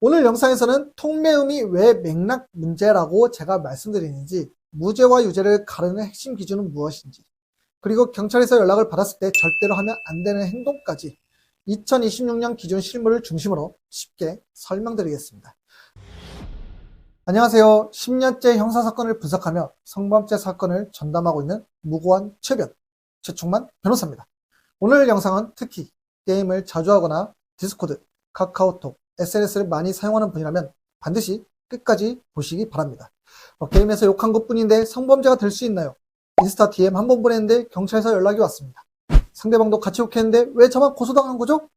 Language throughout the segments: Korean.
오늘 영상에서는 통매음이 왜 맥락 문제라고 제가 말씀드리는지, 무죄와 유죄를 가르는 핵심 기준은 무엇인지, 그리고 경찰에서 연락을 받았을 때 절대로 하면 안 되는 행동까지 2026년 기준 실무를 중심으로 쉽게 설명드리겠습니다. 안녕하세요. 10년째 형사사건을 분석하며 성범죄 사건을 전담하고 있는 무고한 최충만 변호사입니다. 오늘 영상은 특히 게임을 자주 하거나 디스코드, 카카오톡, SNS를 많이 사용하는 분이라면 반드시 끝까지 보시기 바랍니다. 게임에서 욕한 것뿐인데 성범죄가 될 수 있나요? 인스타 DM 한 번 보냈는데 경찰에서 연락이 왔습니다. 상대방도 같이 욕했는데 왜 저만 고소당한 거죠?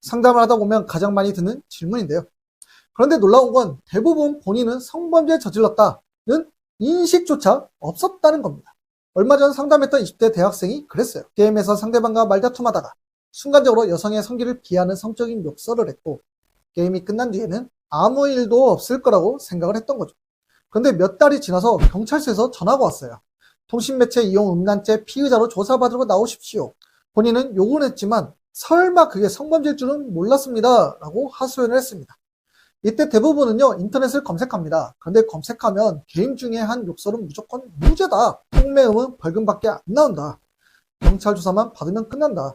상담을 하다 보면 가장 많이 듣는 질문인데요. 그런데 놀라운 건 대부분 본인은 성범죄를 저질렀다는 인식조차 없었다는 겁니다. 얼마 전 상담했던 20대 대학생이 그랬어요. 게임에서 상대방과 말다툼하다가 순간적으로 여성의 성기를 비하하는 성적인 욕설을 했고, 게임이 끝난 뒤에는 아무 일도 없을 거라고 생각을 했던 거죠. 그런데 몇 달이 지나서 경찰서에서 전화가 왔어요. 통신매체 이용 음란죄 피의자로 조사받으러 나오십시오. 본인은 욕은 했지만 설마 그게 성범죄일 줄은 몰랐습니다 라고 하소연을 했습니다. 이때 대부분은요, 인터넷을 검색합니다. 그런데 검색하면 게임 중에 한 욕설은 무조건 무죄다, 통매음은 벌금밖에 안 나온다, 경찰 조사만 받으면 끝난다,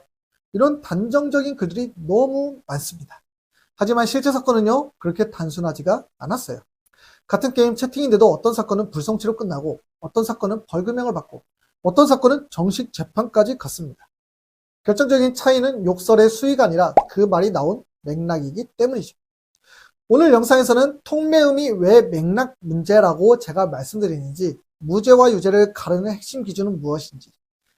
이런 단정적인 글들이 너무 많습니다. 하지만 실제 사건은요, 그렇게 단순하지가 않았어요. 같은 게임 채팅인데도 어떤 사건은 불송치로 끝나고, 어떤 사건은 벌금형을 받고, 어떤 사건은 정식 재판까지 갔습니다. 결정적인 차이는 욕설의 수위가 아니라 그 말이 나온 맥락이기 때문이죠. 오늘 영상에서는 통매음이 왜 맥락 문제라고 제가 말씀드리는지, 무죄와 유죄를 가르는 핵심 기준은 무엇인지,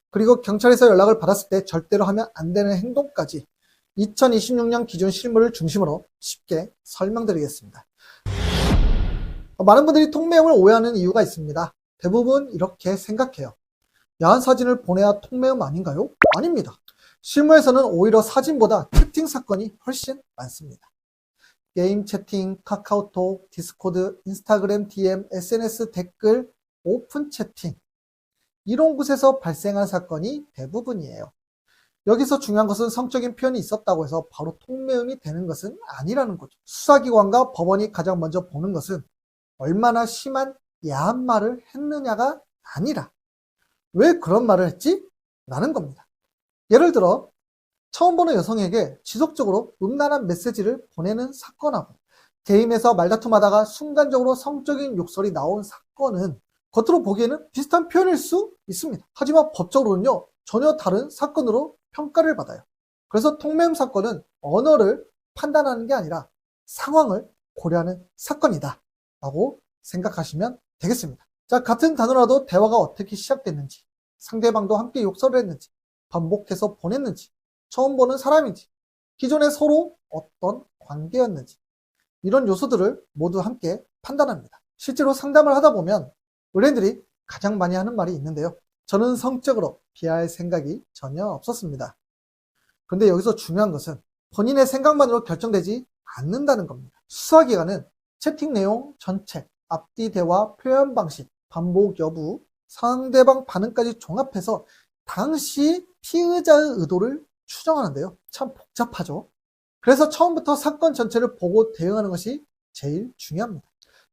그리고 경찰에서 연락을 받았을 때 절대로 하면 안 되는 행동까지 2026년 기준 실무를 중심으로 쉽게 설명드리겠습니다. 많은 분들이 통매음을 오해하는 이유가 있습니다. 대부분 이렇게 생각해요. 야한 사진을 보내야 통매음 아닌가요? 아닙니다. 실무에서는 오히려 사진보다 채팅 사건이 훨씬 많습니다. 게임 채팅, 카카오톡, 디스코드, 인스타그램 DM, SNS 댓글, 오픈 채팅, 이런 곳에서 발생한 사건이 대부분이에요. 여기서 중요한 것은 성적인 표현이 있었다고 해서 바로 통매음이 되는 것은 아니라는 거죠. 수사기관과 법원이 가장 먼저 보는 것은 얼마나 심한 야한 말을 했느냐가 아니라 왜 그런 말을 했지? 라는 겁니다. 예를 들어 처음 보는 여성에게 지속적으로 음란한 메시지를 보내는 사건하고 게임에서 말다툼하다가 순간적으로 성적인 욕설이 나온 사건은 겉으로 보기에는 비슷한 표현일 수 있습니다. 하지만 법적으로는요, 전혀 다른 사건으로 평가를 받아요. 그래서 통매음 사건은 언어를 판단하는 게 아니라 상황을 고려하는 사건이다 라고 생각하시면 되겠습니다. 자, 같은 단어라도 대화가 어떻게 시작됐는지, 상대방도 함께 욕설을 했는지, 반복해서 보냈는지, 처음 보는 사람인지, 기존에 서로 어떤 관계였는지, 이런 요소들을 모두 함께 판단합니다. 실제로 상담을 하다 보면 의뢰인들이 가장 많이 하는 말이 있는데요. 저는 성적으로 비하할 생각이 전혀 없었습니다. 그런데 여기서 중요한 것은 본인의 생각만으로 결정되지 않는다는 겁니다. 수사기관은 채팅 내용 전체, 앞뒤 대화, 표현 방식, 반복 여부, 상대방 반응까지 종합해서 당시 피의자의 의도를 추정하는데요. 참 복잡하죠. 그래서 처음부터 사건 전체를 보고 대응하는 것이 제일 중요합니다.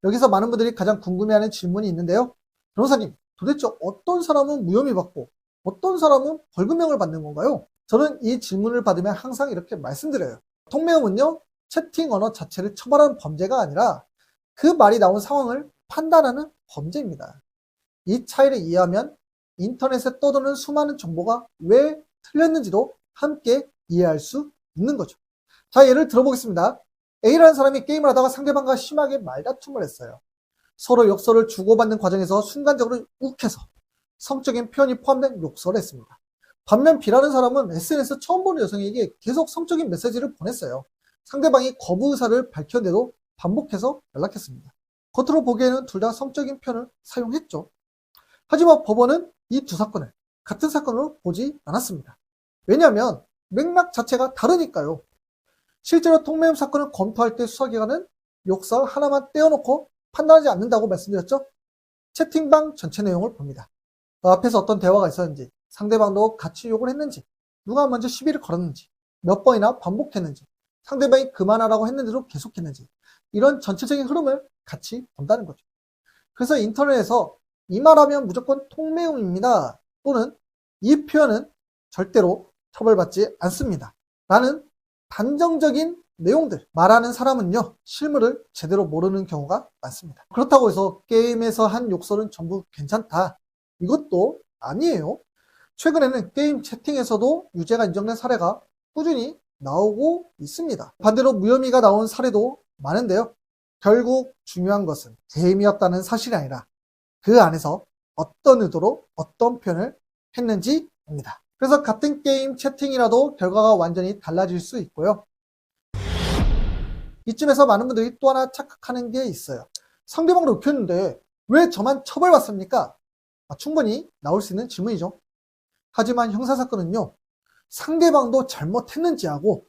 여기서 많은 분들이 가장 궁금해하는 질문이 있는데요. 변호사님, 도대체 어떤 사람은 무혐의 받고 어떤 사람은 벌금형을 받는 건가요? 저는 이 질문을 받으면 항상 이렇게 말씀드려요. 통매음은요, 채팅 언어 자체를 처벌하는 범죄가 아니라 그 말이 나온 상황을 판단하는 범죄입니다. 이 차이를 이해하면 인터넷에 떠도는 수많은 정보가 왜 틀렸는지도 함께 이해할 수 있는 거죠. 자, 예를 들어보겠습니다. A라는 사람이 게임을 하다가 상대방과 심하게 말다툼을 했어요. 서로 욕설을 주고받는 과정에서 순간적으로 욱해서 성적인 표현이 포함된 욕설을 했습니다. 반면 B라는 사람은 SNS 처음 보는 여성에게 계속 성적인 메시지를 보냈어요. 상대방이 거부 의사를 밝혔는데도 반복해서 연락했습니다. 겉으로 보기에는 둘 다 성적인 표현을 사용했죠. 하지만 법원은 이 두 사건을 같은 사건으로 보지 않았습니다. 왜냐하면 맥락 자체가 다르니까요. 실제로 통매음 사건을 검토할 때 수사기관은 욕설 하나만 떼어놓고 판단하지 않는다고 말씀드렸죠. 채팅방 전체 내용을 봅니다. 앞에서 어떤 대화가 있었는지, 상대방도 같이 욕을 했는지, 누가 먼저 시비를 걸었는지, 몇 번이나 반복했는지, 상대방이 그만하라고 했는데도 계속했는지, 이런 전체적인 흐름을 같이 본다는 거죠. 그래서 인터넷에서 이 말하면 무조건 통매음입니다. 또는 이 표현은 절대로 처벌받지 않습니다. 라는 단정적인 내용들 말하는 사람은요, 실물을 제대로 모르는 경우가 많습니다. 그렇다고 해서 게임에서 한 욕설은 전부 괜찮다, 이것도 아니에요. 최근에는 게임 채팅에서도 유죄가 인정된 사례가 꾸준히 나오고 있습니다. 반대로 무혐의가 나온 사례도 많은데요. 결국 중요한 것은 게임이었다는 사실이 아니라 그 안에서 어떤 의도로 어떤 표현을 했는지입니다. 그래서 같은 게임 채팅이라도 결과가 완전히 달라질 수 있고요. 이쯤에서 많은 분들이 또 하나 착각하는 게 있어요. 상대방을 욕했는데 왜 저만 처벌받습니까? 충분히 나올 수 있는 질문이죠. 하지만 형사사건은요, 상대방도 잘못했는지 하고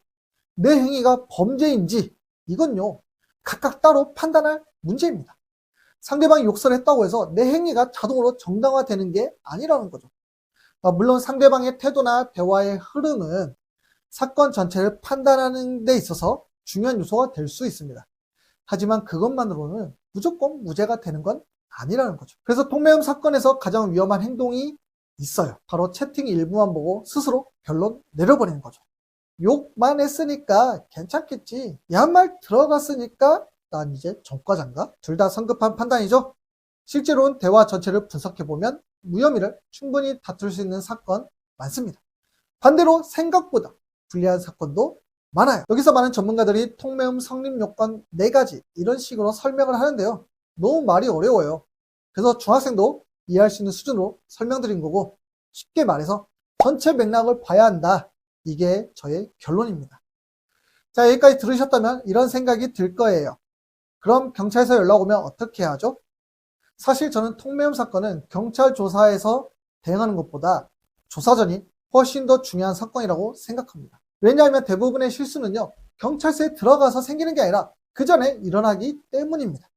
내 행위가 범죄인지 이건요, 각각 따로 판단할 문제입니다. 상대방이 욕설을 했다고 해서 내 행위가 자동으로 정당화되는 게 아니라는 거죠. 물론 상대방의 태도나 대화의 흐름은 사건 전체를 판단하는 데 있어서 중요한 요소가 될 수 있습니다. 하지만 그것만으로는 무조건 무죄가 되는 건 아니라는 거죠. 그래서 통매음 사건에서 가장 위험한 행동이 있어요. 바로 채팅 일부만 보고 스스로 결론 내려버리는 거죠. 욕만 했으니까 괜찮겠지, 야말 들어갔으니까 난 이제 전과자인가? 둘 다 성급한 판단이죠. 실제로는 대화 전체를 분석해보면 무혐의를 충분히 다툴 수 있는 사건 많습니다. 반대로 생각보다 불리한 사건도 많아요. 여기서 많은 전문가들이 통매음 성립 요건 4가지 이런 식으로 설명을 하는데요, 너무 말이 어려워요. 그래서 중학생도 이해할 수 있는 수준으로 설명드린 거고, 쉽게 말해서 전체 맥락을 봐야 한다, 이게 저의 결론입니다. 자, 여기까지 들으셨다면 이런 생각이 들 거예요. 그럼 경찰에서 연락 오면 어떻게 하죠? 사실 저는 통매음 사건은 경찰 조사에서 대응하는 것보다 조사 전이 훨씬 더 중요한 사건이라고 생각합니다. 왜냐하면 대부분의 실수는요, 경찰서에 들어가서 생기는 게 아니라 그 전에 일어나기 때문입니다.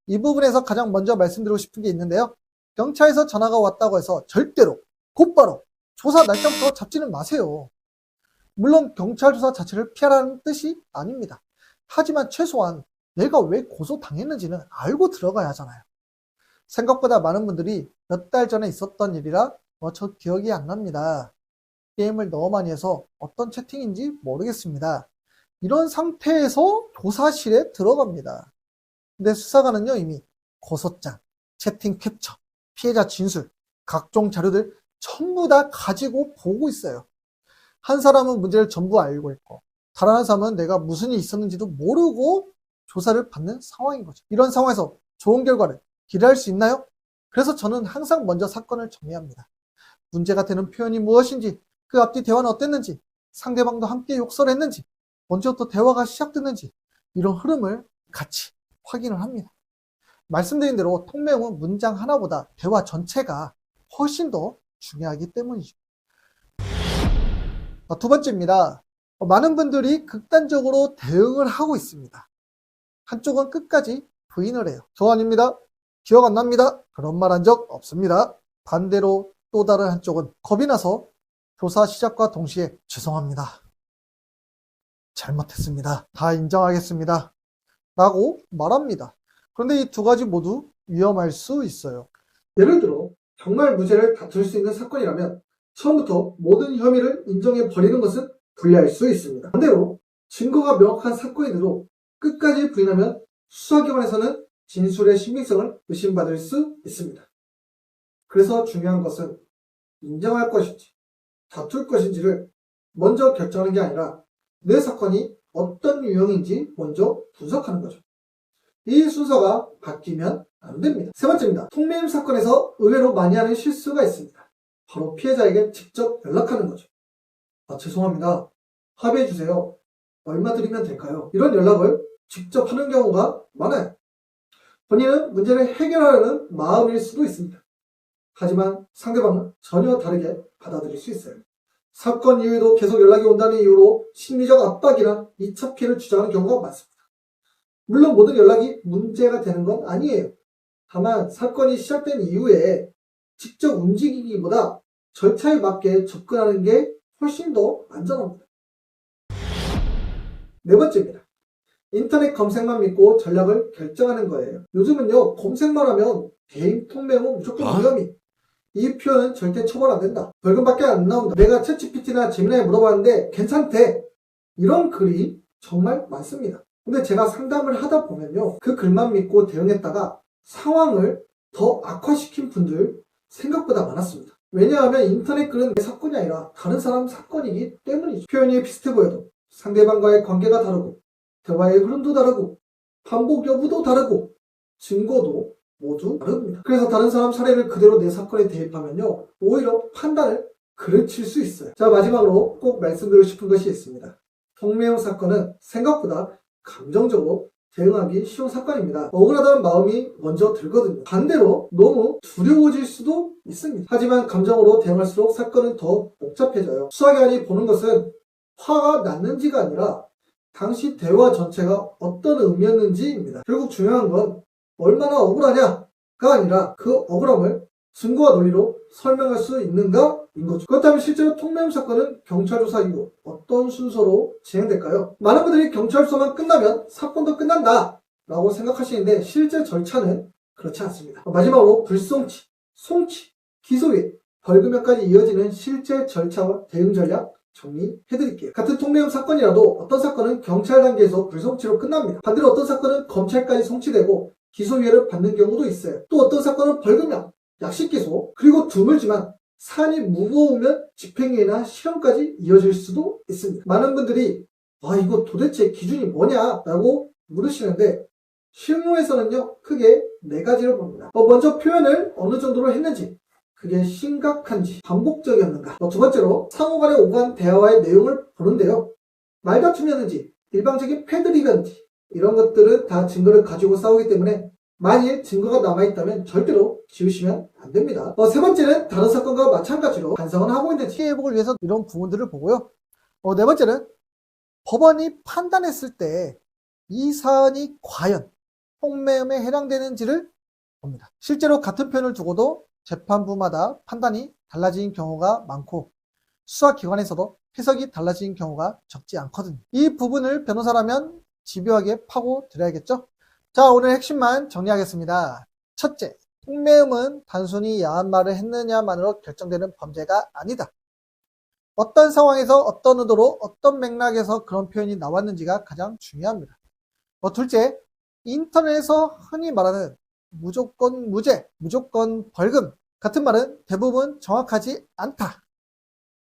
이 부분에서 가장 먼저 말씀드리고 싶은 게 있는데요, 경찰에서 전화가 왔다고 해서 절대로 곧바로 조사 날짜부터 잡지는 마세요. 물론 경찰 조사 자체를 피하라는 뜻이 아닙니다. 하지만 최소한 내가 왜 고소당했는지는 알고 들어가야 하잖아요. 생각보다 많은 분들이 몇 달 전에 있었던 일이라 저 기억이 안 납니다, 게임을 너무 많이 해서 어떤 채팅인지 모르겠습니다, 이런 상태에서 조사실에 들어갑니다. 근데 수사관은요, 이미 고소장, 채팅 캡처, 피해자 진술, 각종 자료들 전부 다 가지고 보고 있어요. 한 사람은 문제를 전부 알고 있고 다른 한 사람은 내가 무슨 일이 있었는지도 모르고 조사를 받는 상황인 거죠. 이런 상황에서 좋은 결과를 기대할 수 있나요? 그래서 저는 항상 먼저 사건을 정리합니다. 문제가 되는 표현이 무엇인지, 그 앞뒤 대화는 어땠는지, 상대방도 함께 욕설을 했는지, 언제부터 대화가 시작됐는지, 이런 흐름을 같이 확인을 합니다. 말씀드린 대로 통매음은 문장 하나보다 대화 전체가 훨씬 더 중요하기 때문이죠. 두 번째입니다. 많은 분들이 극단적으로 대응을 하고 있습니다. 한쪽은 끝까지 부인을 해요. 저 아닙니다, 기억 안 납니다, 그런 말 한 적 없습니다. 반대로 또 다른 한쪽은 겁이 나서 조사 시작과 동시에 죄송합니다, 잘못했습니다, 다 인정하겠습니다 라고 말합니다. 그런데 이 두 가지 모두 위험할 수 있어요. 예를 들어 정말 무죄를 다툴 수 있는 사건이라면 처음부터 모든 혐의를 인정해 버리는 것은 불리할 수 있습니다. 반대로 증거가 명확한 사건이라도 끝까지 부인하면 수사기관에서는 진술의 신빙성을 의심받을 수 있습니다. 그래서 중요한 것은 인정할 것인지 다툴 것인지를 먼저 결정하는 게 아니라 내 사건이 어떤 유형인지 먼저 분석하는 거죠. 이 순서가 바뀌면 안 됩니다. 세 번째입니다. 통매임 사건에서 의외로 많이 하는 실수가 있습니다. 바로 피해자에게 직접 연락하는 거죠. 죄송합니다, 합의해주세요, 얼마 드리면 될까요? 이런 연락을 직접 하는 경우가 많아요. 본인은 문제를 해결하려는 마음일 수도 있습니다. 하지만 상대방은 전혀 다르게 받아들일 수 있어요. 사건 이후에도 계속 연락이 온다는 이유로 심리적 압박이나 2차 피해를 주장하는 경우가 많습니다. 물론 모든 연락이 문제가 되는 건 아니에요. 다만 사건이 시작된 이후에 직접 움직이기보다 절차에 맞게 접근하는 게 훨씬 더 안전합니다. 네 번째입니다. 인터넷 검색만 믿고 전략을 결정하는 거예요. 요즘은요, 검색만 하면 개인 통매면 무조건 무혐의. 이 표현은 절대 처벌 안 된다. 벌금밖에 안 나온다. 내가 챗GPT나 제미나에 물어봤는데 괜찮대. 이런 글이 정말 많습니다. 근데 제가 상담을 하다 보면요, 그 글만 믿고 대응했다가 상황을 더 악화시킨 분들 생각보다 많았습니다. 왜냐하면 인터넷 글은 내 사건이 아니라 다른 사람 사건이기 때문이죠. 표현이 비슷해 보여도 상대방과의 관계가 다르고 대화의 흐름도 다르고 반복 여부도 다르고 증거도 모두 다릅니다. 그래서 다른 사람 사례를 그대로 내 사건에 대입하면요, 오히려 판단을 그르칠 수 있어요. 자, 마지막으로 꼭 말씀드리고 싶은 것이 있습니다. 통매형 사건은 생각보다 감정적으로 대응하기 쉬운 사건입니다. 억울하다는 마음이 먼저 들거든요. 반대로 너무 두려워질 수도 있습니다. 하지만 감정으로 대응할수록 사건은 더 복잡해져요. 수사기관이 보는 것은 화가 났는지가 아니라 당시 대화 전체가 어떤 의미였는지입니다. 결국 중요한 건 얼마나 억울하냐가 아니라 그 억울함을 증거와 논리로 설명할 수 있는가인 거죠. 그렇다면 실제로 통매음 사건은 경찰 조사 이후 어떤 순서로 진행될까요? 많은 분들이 경찰 수사만 끝나면 사건도 끝난다 라고 생각하시는데 실제 절차는 그렇지 않습니다. 마지막으로 불송치, 송치, 기소유예, 벌금형까지 이어지는 실제 절차와 대응 전략 정리해드릴게요. 같은 통매음 사건이라도 어떤 사건은 경찰 단계에서 불송치로 끝납니다. 반대로 어떤 사건은 검찰까지 송치되고 기소유예를 받는 경우도 있어요. 또 어떤 사건은 벌금형, 약식기소, 그리고 드물지만 사안이 무거우면 집행유예나 실형까지 이어질 수도 있습니다. 많은 분들이 이거 도대체 기준이 뭐냐 라고 물으시는데 실무에서는요, 크게 4가지로 봅니다. 먼저 표현을 어느 정도로 했는지, 그게 심각한지, 반복적이었는가. 두 번째로 상호간의 오간 대화의 내용을 보는데요, 말다툼이었는지, 일방적인 패드립이었는지, 이런 것들은 다 증거를 가지고 싸우기 때문에 만일 증거가 남아있다면 절대로 지우시면 안 됩니다. 세 번째는 다른 사건과 마찬가지로 반성을 하고 있는지 피해 회복을 위해서 이런 부분들을 보고요. 네 번째는 법원이 판단했을 때 이 사안이 과연 통매음에 해당되는지를 봅니다. 실제로 같은 표현을 두고도 재판부마다 판단이 달라진 경우가 많고 수사기관에서도 해석이 달라진 경우가 적지 않거든요. 이 부분을 변호사라면 집요하게 파고들어야겠죠? 자, 오늘 핵심만 정리하겠습니다. 첫째, 통매음은 단순히 야한 말을 했느냐만으로 결정되는 범죄가 아니다. 어떤 상황에서 어떤 의도로 어떤 맥락에서 그런 표현이 나왔는지가 가장 중요합니다. 둘째, 인터넷에서 흔히 말하는 무조건 무죄, 무조건 벌금 같은 말은 대부분 정확하지 않다.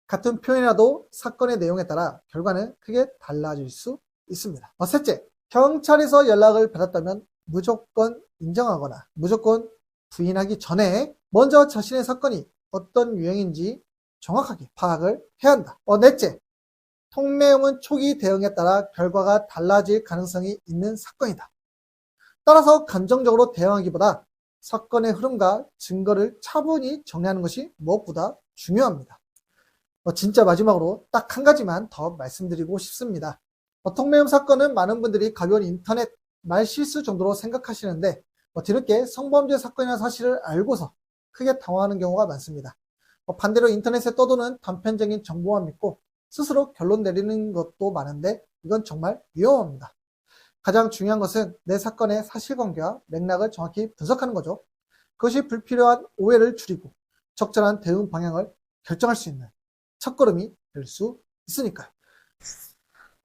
같은 표현이라도 사건의 내용에 따라 결과는 크게 달라질 수 있습니다. 셋째, 경찰에서 연락을 받았다면 무조건 인정하거나 무조건 부인하기 전에 먼저 자신의 사건이 어떤 유형인지 정확하게 파악을 해야 한다. 넷째, 통매음은 초기 대응에 따라 결과가 달라질 가능성이 있는 사건이다. 따라서 감정적으로 대응하기보다 사건의 흐름과 증거를 차분히 정리하는 것이 무엇보다 중요합니다. 진짜 마지막으로 딱 한 가지만 더 말씀드리고 싶습니다. 통매음 사건은 많은 분들이 가벼운 인터넷 말실수 정도로 생각하시는데 뒤늦게 성범죄 사건이라는 사실을 알고서 크게 당황하는 경우가 많습니다. 반대로 인터넷에 떠도는 단편적인 정보만 믿고 스스로 결론 내리는 것도 많은데 이건 정말 위험합니다. 가장 중요한 것은 내 사건의 사실관계와 맥락을 정확히 분석하는 거죠. 그것이 불필요한 오해를 줄이고 적절한 대응 방향을 결정할 수 있는 첫걸음이 될 수 있으니까요.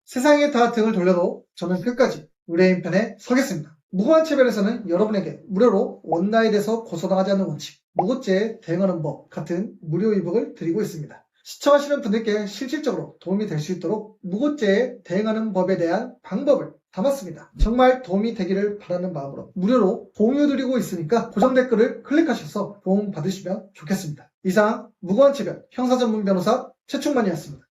세상에 다 등을 돌려도 저는 끝까지 의뢰인 편에 서겠습니다. 무고한 체별에서는 여러분에게 무료로 원나잇에서 고소당하지 않는 원칙, 무고죄에 대응하는 법 같은 무료 이북을 드리고 있습니다. 시청하시는 분들께 실질적으로 도움이 될 수 있도록 무고죄에 대응하는 법에 대한 방법을 담았습니다. 정말 도움이 되기를 바라는 마음으로 무료로 공유드리고 있으니까 고정 댓글을 클릭하셔서 도움 받으시면 좋겠습니다. 이상 무고한 체별 형사전문 변호사 최충만이었습니다.